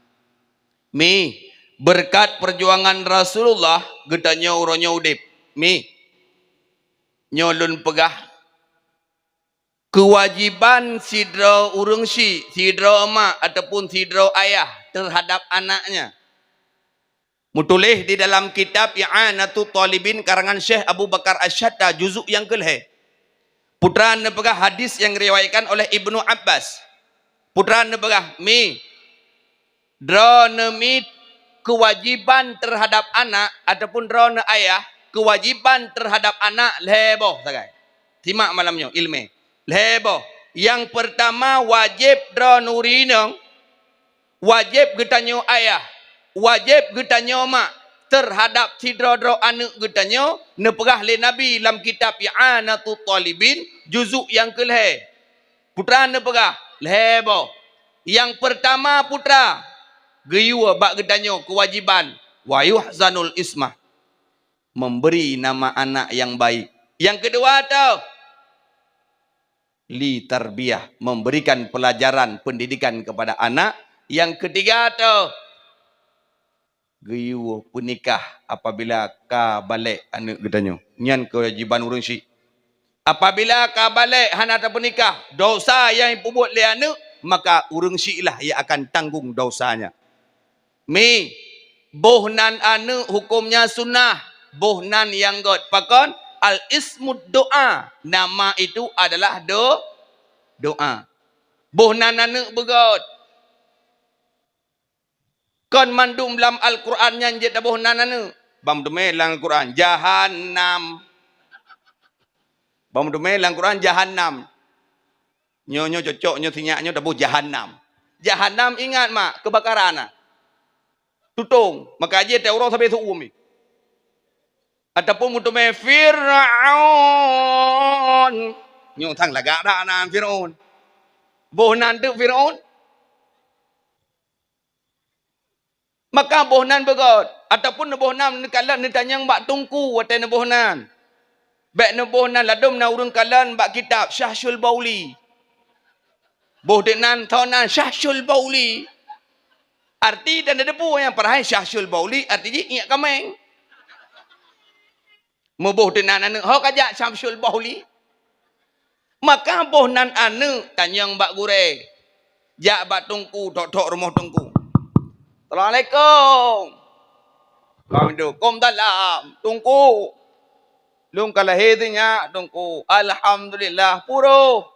mi berkat perjuangan Rasulullah gedanya uronya udip mi nyolun pegah kewajiban sidra urang sidra emak ataupun sidra ayah terhadap anaknya. Mutulih di dalam kitab I'anatul Talibin karangan Syekh Abu Bakar Ash-Shatta juzuk yang ke-10. Putra nepegah hadis yang diriwayatkan oleh Ibnu Abbas. Putra nepegah mi drone mi kewajiban terhadap anak ataupun drone ayah kewajiban terhadap anak leboh sagai. Simak malamnya ilmu. Leboh. Yang pertama wajib dranurinang wajib getanyo ayah, wajib getanyo mak terhadap sidra-dra anak getanyo nepegah le Nabi dalam kitab I'anatul Talibin juzuk yang ke-10. Putra nepegah leboh. Yang pertama putra geyua bak getanyo kewajiban wa yuhzanul ismah memberi nama anak yang baik. Yang kedua tau li tarbiyah memberikan pelajaran pendidikan kepada anak. Yang ketiga tau geyu penikah apabila ka balik anak gedanyo. Nyan kewajiban urang syik. Apabila ka balik hana ta penikah dosa yang dibuat oleh anak maka urang syik lah yang akan tanggung dosanya. Mi bohnan anak hukumnya sunnah. Bohnan yang god pakon al ismud doa nama itu adalah doa bohnan anak begot kon mandum dalam Al-Quran yang jadi bohnan anak bam deme dalam Al-Quran jahannam bam deme dalam Al-Quran jahannam nyo cocok nyo tinyaknyo dabuh jahannam ingat mak kebakaran tutung maka aje te orang sampai tu umi ataupun mutume Fir'aun nyo thang lagak dak nan Fir'aun bohnan tu Fir'aun maka bohnan begot ataupun bohnan nekalan ditanyang bak tungku wate bohnan bak bohnan ladum na urang kalan bak kitab Syahsyul Bauli bohnan thonan Syahsyul Bauli arti dan debu yang perahai Syahsyul Bauli artinya ingat kameng Mubuh dengan anak hok aja Syamsul Bauli. Maka bohnan anak tanyang bak gure. Jak bak tungku tok rumah tungku. Assalamualaikum. Waalaikumsalam. Tungku. Lung kalahetinya tungku alhamdulillah puro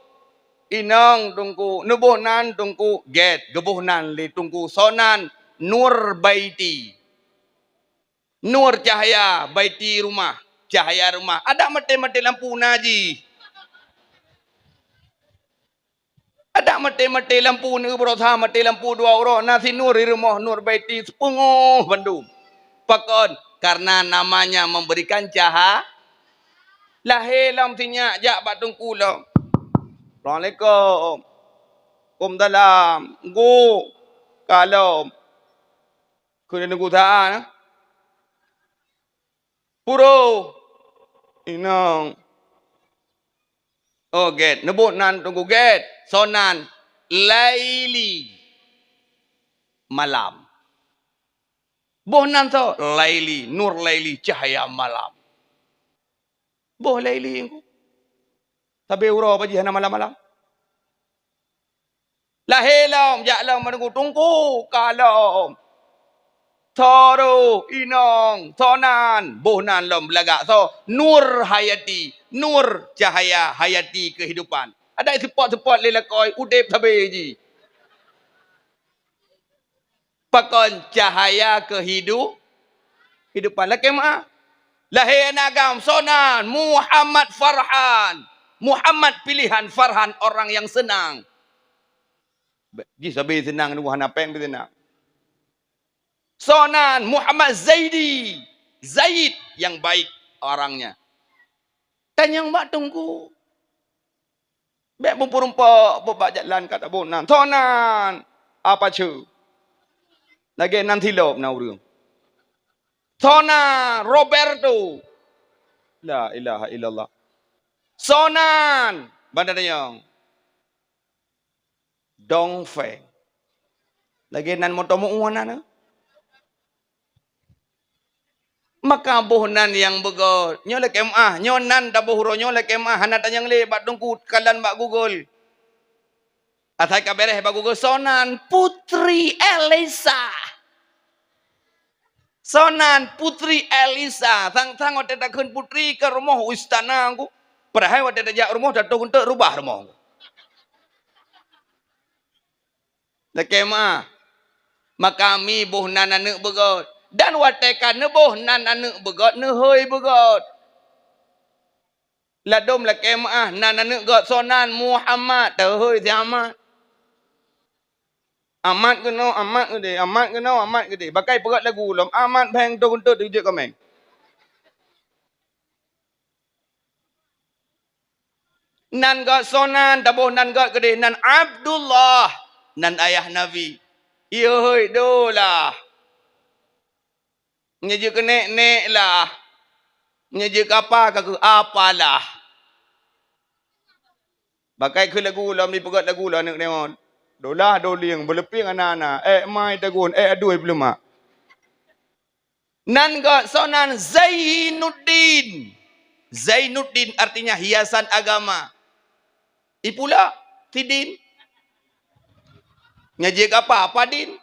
inang tungku nubuhnan tungku get gebuhnan li tungku sonan nur baiti. Nur cahaya baiti rumah, cahaya rumah. Ada mati-mati lampu naji. Ada mati-mati lampu ni berotha mati lampu dua orang nasi nur di rumah nur baiti sepenguh Bandung. Pakon karena namanya memberikan cahaya. Lahir lam tinya jak batungku lam. Assalamualaikum. Kum dalam. Gu. Kalau. Kena nunggu tahan. Puro. Inang. Oh get. Nebut nan tunggu get. Sonan. Laili. Malam. Bohnan to. Laili. Nur laili. Cahaya malam. Boh laili. Tapi uro apa jihana malam-malam. Lahilam. Jaklam menunggu tunggu. Kalau. Toro, inong, sonan, bohnan lom belagak. So, nur hayati, nur cahaya hayati kehidupan. Ada support-support lelakoi, udip sabi ji. Pakon cahaya kehidupan. Laki mah. Lahir nagam, sonan, Muhammad Farhan. Muhammad pilihan Farhan, orang yang senang. Ji sabi senang, nuhan apa yang senang. Sonan Muhammad Zaidi. Zaid yang baik orangnya. Dan yang mak tunggu. Bek rumput bebak jalan kata bonan. Sonan. Apa cu? Lagi nanti lop na urung. Sonan Roberto. La ilaha illallah. Sonan. Bandar yang. Dong Feng. Lagi nan motomu uana. Maka bohnan yang begot. Nyo lek MA, nyo nan da bohro nyo lek MA hanat yang le bak dongku kalan bak Google. Atai ka bereh bak Google sonan Putri Elisa. Sonan Putri Elisa. Tang wate da keun putri ke rumah istana aku. Padahal wate da jak rumah da tok untuk rubah rumah aku. Lek MA. Maka mi bohnan aneuk begot. Dan watekan neboh nan aneuk begot neuheuy begot. Ladom la kemah nan aneuk got sonan Muhammad teuheuy si Ahmad. Ahmad keno amat gede. Bakai pegat lagu lom Ahmad bang tok untuk dijek komen. Nan got sonan taboh nan got gede nan Abdullah nan ayah Nabi. Ieuy dolah. Nyeje ke nek lah. Nyeje ke apa ke apalah. Bakai ke lagu lam ni pegat lagu lah nak tengok. Dolah doling berleping anak-anak. Mai tagun aduh belum mak. Nan got sonan Zainuddin. Zainuddin artinya hiasan agama. Ipula tidin. Nyeje ke apa din.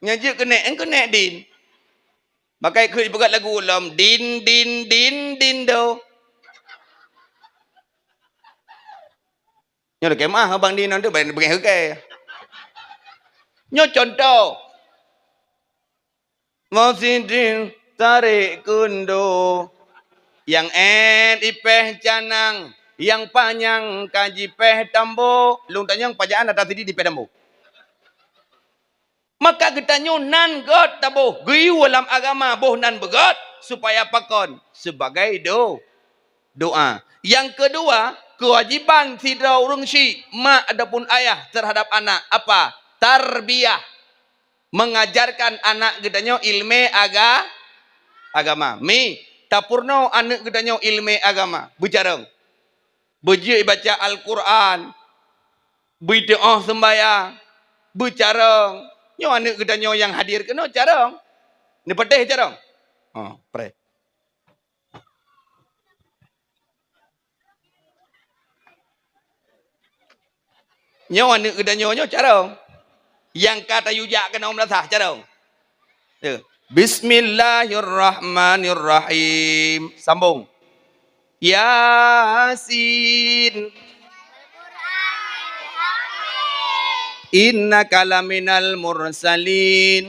Nyeje ke nek din. Makai ku ibagat lagu ulam din do. Nyo lek mah abang din tu ben bengai ke. Nyo contoh. Mosidin tarik kundo yang ipeh canang yang panjang kaji peh tambo lung tanyang pajaan ada tadi di pedambo. Maka kita nan got tabuh giu dalam agama boh nan begot supaya pakon sebagai doa. Yang kedua, kewajiban tidak urungsi mak adapun ayah terhadap anak apa? Tarbiyah. Mengajarkan anak gedanya ilmu agama. Mi tapurno anak gedanya ilmu agama. Bicara. Beji baca Al-Quran. Berdoa sembahyang. Bicara. Nyo anak gedanya yang hadir kena cara. Ni pedih cara. Pre. Nyo anak gedanya nyo cara. Yang kata yujak kena melasah cara. Bismillahirrahmanirrahim. Sambung. Yasin. Innaka laminal mursalin.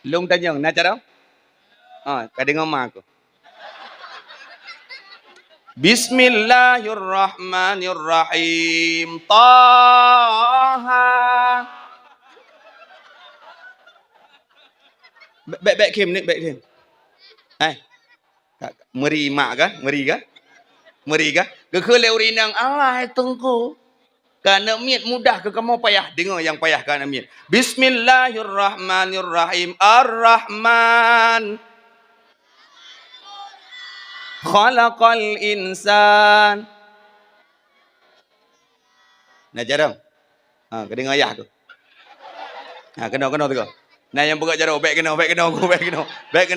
Lung tanyong, na cara? Kadang ngomong aku. Bismillahirrahmanirrahim. Taha. Baik Kim ni, baik Kim. Meri mak kah? Meri kah? Meri kah? Kekelai urinang Allah tengku. Karena miat mudah ke kamu payah. Dengar yang payah kerana miat. Bismillahirrahmanirrahim. Ar-Rahman. Khalaqal insan. Nah jarang. Kedengar ayah tu. Kena tu kau. Nah yang buka jarang. Baik kena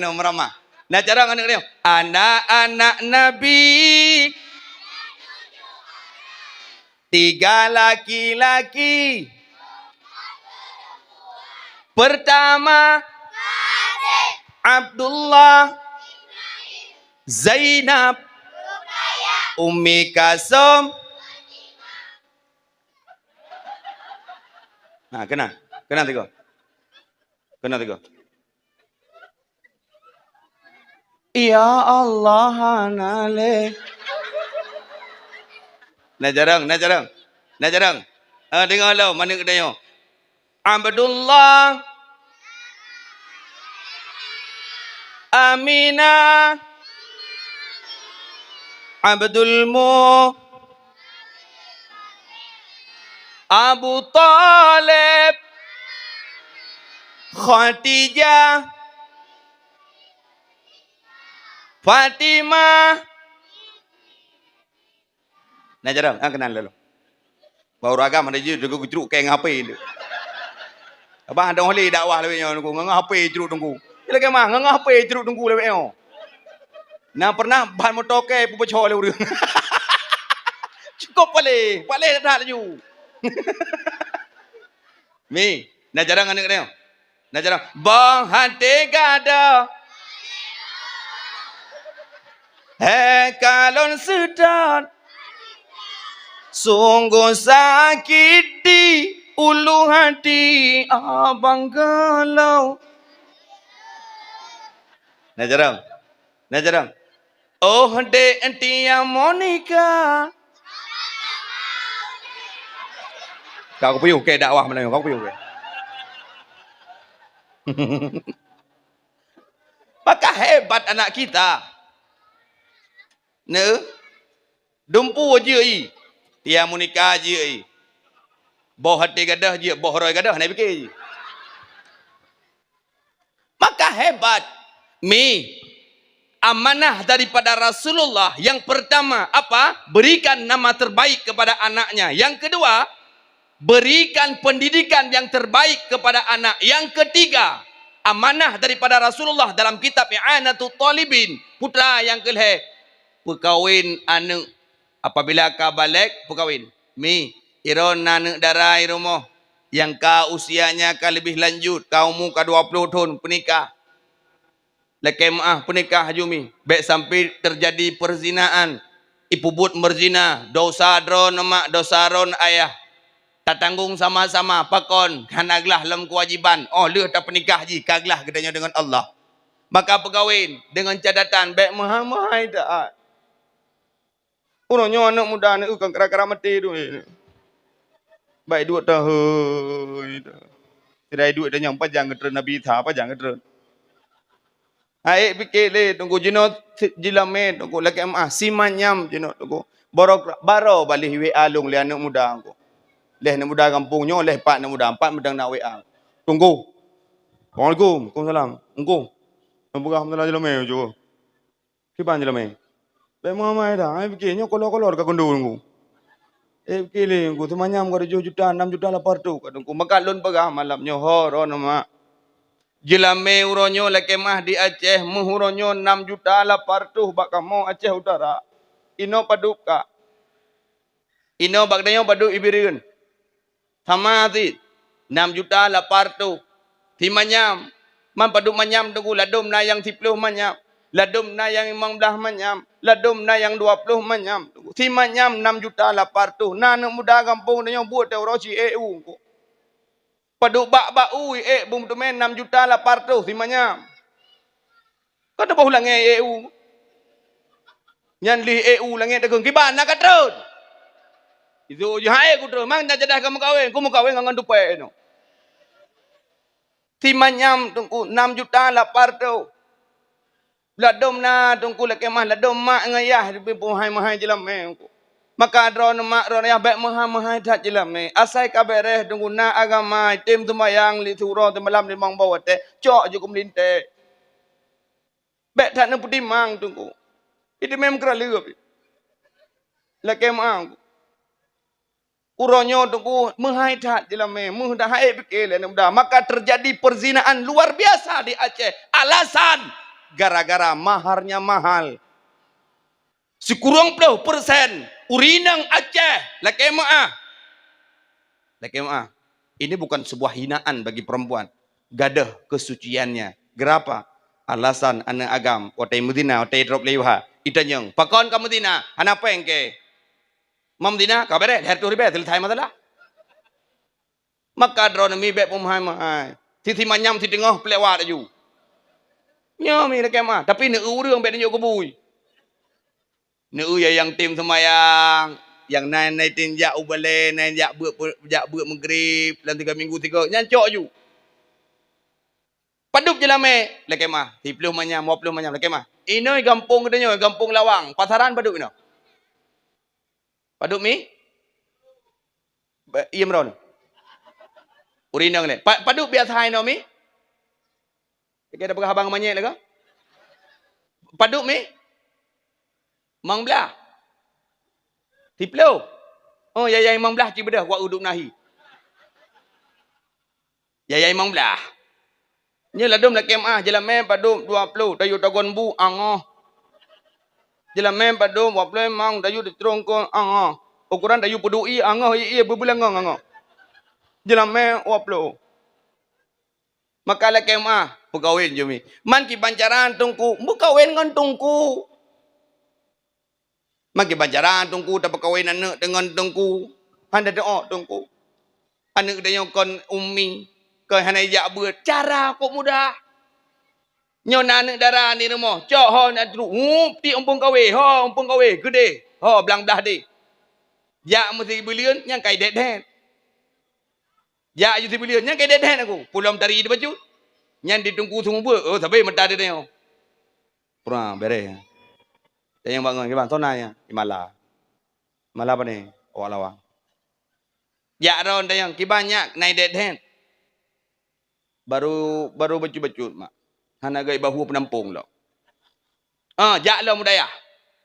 meramah. Nah jarang anak-anak. Anak-anak Nabi. 3 laki-laki. Pertama Abdullah, Zainab, Ummi Kasum. Kena tiga. Ya Allah nale. Nak jarang. Dengar lah mana kedai. Abdullah, Aminah, Abdul Mu, Abu Talib, Khadijah, Fatimah. Nak jarang? Kenal dulu. Baru agam ada je dekat ceruk kain ngapai dia. Abang ada orang dakwah lebih nyo ngapai ceruk tunggu. Dia lagi mah ngapai ceruk tunggu lebih nyo. Nah pernah ban motor ke pupecol le urang. Cukup pale dah laju. Mi, nak jarang anak dia. Nak jarang. Bang hati gada. Kalon sedang sungguh sakit di ulu hati abang galau. Nak jarang. Oh dek Tia Monica. Kau puyuh ke dakwah mana kau puyuh ke? Maka hebat anak kita. Ne? Dumpu je Tia Monica je. Boh hati gadah je, boh roy gadah nak fikir je. Maka hebat. Amanah daripada Rasulullah yang pertama apa? Berikan nama terbaik kepada anaknya. Yang kedua, berikan pendidikan yang terbaik kepada anak. Yang ketiga, amanah daripada Rasulullah dalam kitab I'anatul Talibin, putra yang kelih perkahwin anak apabila kau balik perkahwin. Iron anak darah rumah yang kau usianya kau lebih lanjut, kau muka 20 tahun pernikah. Lekai maaf pernikah hajumi. Baik sampai terjadi perzinaan. Ibu but merzina. Dosa dron mak, dosa ron ayah. Tak tanggung sama-sama. Pakon. Kanaglah dalam kewajiban. Leh tak pernikah ji. Kaglah kedanya dengan Allah. Maka perkahwin. Dengan cadatan. Baik mahal-mahal tak. Orangnya anak muda ni. Kan kera-kera mati tu. Baik 2 tahun. Tidak duit dah nyampai. Jangan keteren Nabi Ita. Apa jangan keteren. Fikir le. Tunggu jenut. Jilamet. Tunggu laki emah. Simanyam jenut. Tunggu. Baro balik WA long. Le anak muda. Leh anak muda kampungnya. Leh 4 anak muda. 4 medang nak WA. Tunggu. Assalamualaikum. Waalaikumsalam. Tunggu. Tunggu. Alhamdulillah jilamet. Tunggu. Kipan jilamet. Baik mamai dah. Fikirnya kolor-kolor ke kundu. Tunggu. Fikir le. Tunggu. Semanyam ke 7 juta. 6 juta lapar tu. Tunggu. Maka lun pegah malamnya. Horo nama. Jilame uronyo lekemah di Aceh. Muhuronyo 6 juta lapar tu. Bak kamu Aceh utara. Ino paduk ka. Ino bagdayo paduk ibirin. Sama ti. 6 juta lapar tu. Ti manyam. Man paduk manyam tunggu ladum na yang 10 manyam. Ladum na yang 15 manyam. Ladum na yang 20 manyam. Si manyam 6 juta lapar tu. Na nak muda kampung dia buat tau rosi EU. Paduk bak ui bum tu men 6 juta lapar tu si manyam. Kau tak boleh ngai EU. Nyan li EU langit degung kiban nak katrun. Itu je hai ku terus mang nak jadah kamu kawin. Ku mau kawin ngan dupe no. Si manyam tungku 6 juta lapar tu. Ladom na tungku lek mah ladom mak ngayah di pohai mahai jelam me. Maka dron mak dron ya baik mahai dat jelam me. Asai kabereh tungku na agama tim tumayang li suro tu malam di mang bawa te. Cok je kum linte. Baik tak na putih mang tungku. Itu mem kera leup. Lek mah uronyo tungku mahai dat jelam me. Muh dah hai pikir le muda. Maka terjadi perzinaan luar biasa di Aceh. Alasan gara-gara maharnya mahal. Sekurang 10% urinang Aceh. Laki maaf. Ini bukan sebuah hinaan bagi perempuan. Gadah kesuciannya. Gerapa? Alasan anak agam. Watai Medina, watai drop lewha. Itanyang. Pakon ka Medina. Hanapa yang ke? Mam Medina, kabere. Her tu ribe. Selesai masalah. Maka drone mi bek pemahai. Titi manyam titi ngoh pelewat aju. Nya mi lek mah, tapi ne urang bet nyok kebui. Ne yang tim semayang, yang nai tin jak ubale, nai jak buat maghrib dalam 3 minggu 3. Nyan cok ju. Padup je lame lek mah, 30 manyam, 50 manyam lek mah. Inoi kampung katanya, kampung Lawang, pasaran padup ino. Padup mi? Iya meron. Urinang le. Padup biasa ino mi? Kita pegah abang manyek lah ke? Paduk mi? Mang belah. Tiplo. Oh, yayai mang belah ci bedah wa uduk nahi. Yayai mang belah. Nya ladum la kemah jelam mem padum 20 dayu tagon bu angoh. Jelam mem padum 20 mang dayu ditrong ko angoh. Ukuran dayu pedui angoh iya berbulan angoh. Jelam mem 20. Maka la kemah pegawin je mi. Man ki bancaran tungku, mu kawin ngan tungku. Man ki bancaran tungku tak berkawin anak dengan tungku. Handa doa tungku. Anak dia yang kon ummi, kon hana jak buat cara kok mudah. Nyon anak darah ni rumah. Cok ho nak teruk. Ti umpung kawin, ho umpung kawin gede. Ho belang dah di. Jak mesti bilion yang kai det. Ya you bilion yang kai det aku. Pulau tari di baju. Nyan ditunggu semua buat. Oh, tapi mentah dia tengok. Pernah beres. Dia yang bangun, gimana? Tonanya, Imala. Imala apa ni? Awak lawang. Ya, ron dia yang kibanyak naik dead hand. Baru baju-baju mak. Hana gay bahu penampung lo. Jak lo mudaya.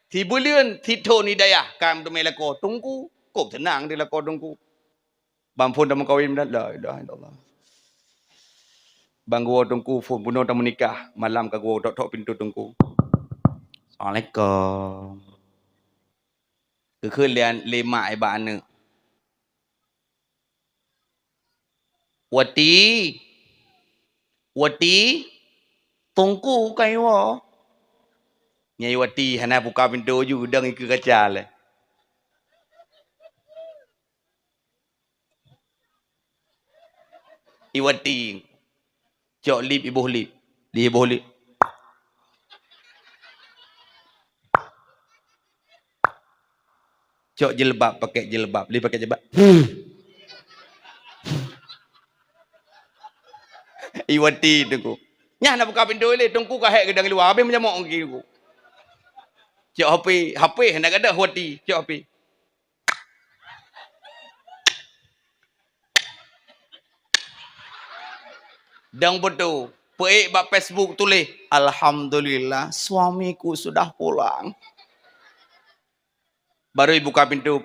Ti bulian ti to ni daya. Kam tu melako tunggu. Kok tenang dia lako tunggu. Bampun dah mengkawin dah. La ilaha illallah. Bang gua tunggu phone bunuh dah menikah. Malam ka gua tok pintu tunggu. Assalamualaikum. Ke lian lima iba ane. Wati tunggu kayo. Nyai wati hana buka pintu ju dang ikut kaca le. Iwati. Cok lip ibu lip. Di ibu lip. Cok jilbab pakai jilbab. Lip pakai jilbab. Iwati tunggu. Nyah nak buka pintu le tunggu ka hek gedang luar. Habis menyamok ngki ku. Cok HP hendak ada wati. Cok HP. Dang betul. Peik bak Facebook tulis, alhamdulillah suamiku sudah pulang. Baru buka pintu,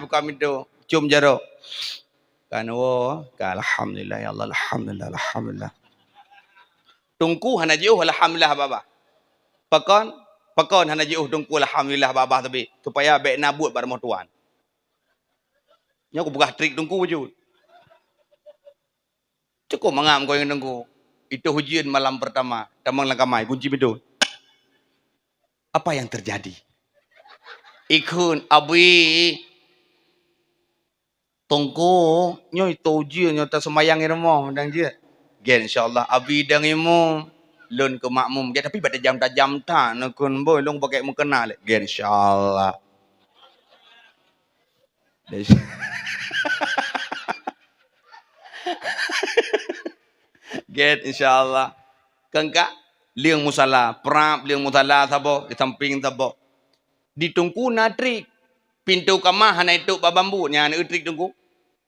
buka pintu, cium jaro. Kan alhamdulillah ya Allah, alhamdulillah. Tungku hana jauh alhamdulillah baba. Pakon hana jauh tungku alhamdulillah baba tapi supaya baik nabut pada tuan. Nya aku buka trik tungku wujud. Cukup mangam kau yang tunggu. Itu hujan malam pertama. Damang langkamai kunci pintu. Apa yang terjadi? Ikun abi tongko nyoi toji nyota semayang irmo dan je. Gen insyaallah abi dang imu lun ke makmum dia tapi pada jam tajam ta nakun boy long pakai mukena le. Gen insyaallah. Gen insyaallah. Kengka liang musala, prap liang musala sabo di samping sabo. Di tungku na trik. Pintu kamar hana itu babambu nya na trik tungku.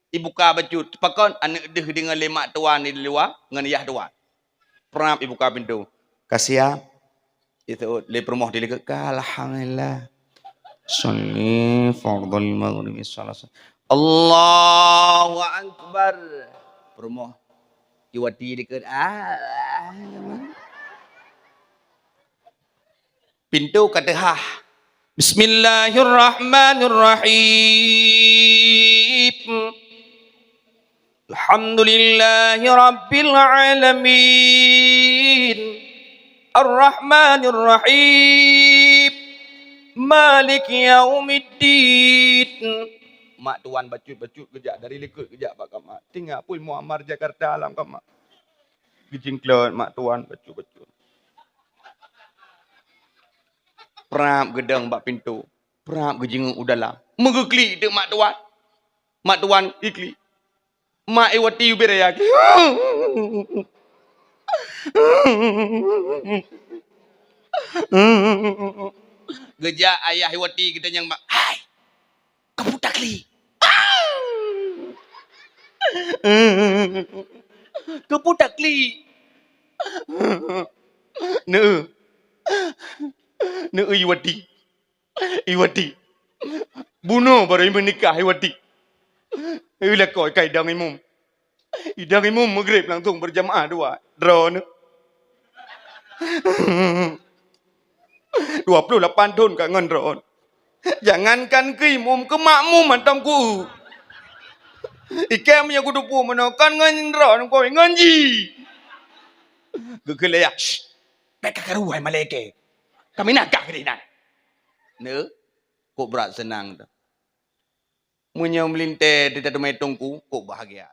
Ibuka bacut. Pakon anak deh dengan lemak tuan di luar ngan yah tuan. Prap ibuka pintu. Kasih itu le promoh di dekat alhamdulillah. Salli fardhu maghrib salat. Allahu akbar. Promoh iwati dekat pintu katehah. Bismillahirrahmanirrahim. Alhamdulillahi rabbil alamin. Ar-Rahmanir-Rahim. Malik yaumiddin. Mak tuan bacut-bacut kejap dari lekut kejap pak kamak. Tinggal pun Muammar Jakarta alam kamak. Gejingklot mak tuan bacut-bacut. Prap gedang bak pintu. Prap gejingung udahlah. Megekli dek mak tuan. Mak tuan ikli. Mak iwati ubiraya. Gejak ayah iwati kita yang mak. Hai. Kamu takli. Kamu takli. Ne. Ne iwati. Iwati. Bunuh baru menikah iwati. Ila koi kaidang imum. Idang imum maghrib langsung berjamaah dua. Drone. 28 tahun kat ngan drone. Jangankan ke imum ke makmum antamku. Ikem yang kudupu menakan ngan drone kau nganji. Gegelaya. Mereka karuai maleke. Kami nakak kedinan. Ne? Kok berat senang tu. Munya melinte di dalam tungku, kok bahagia.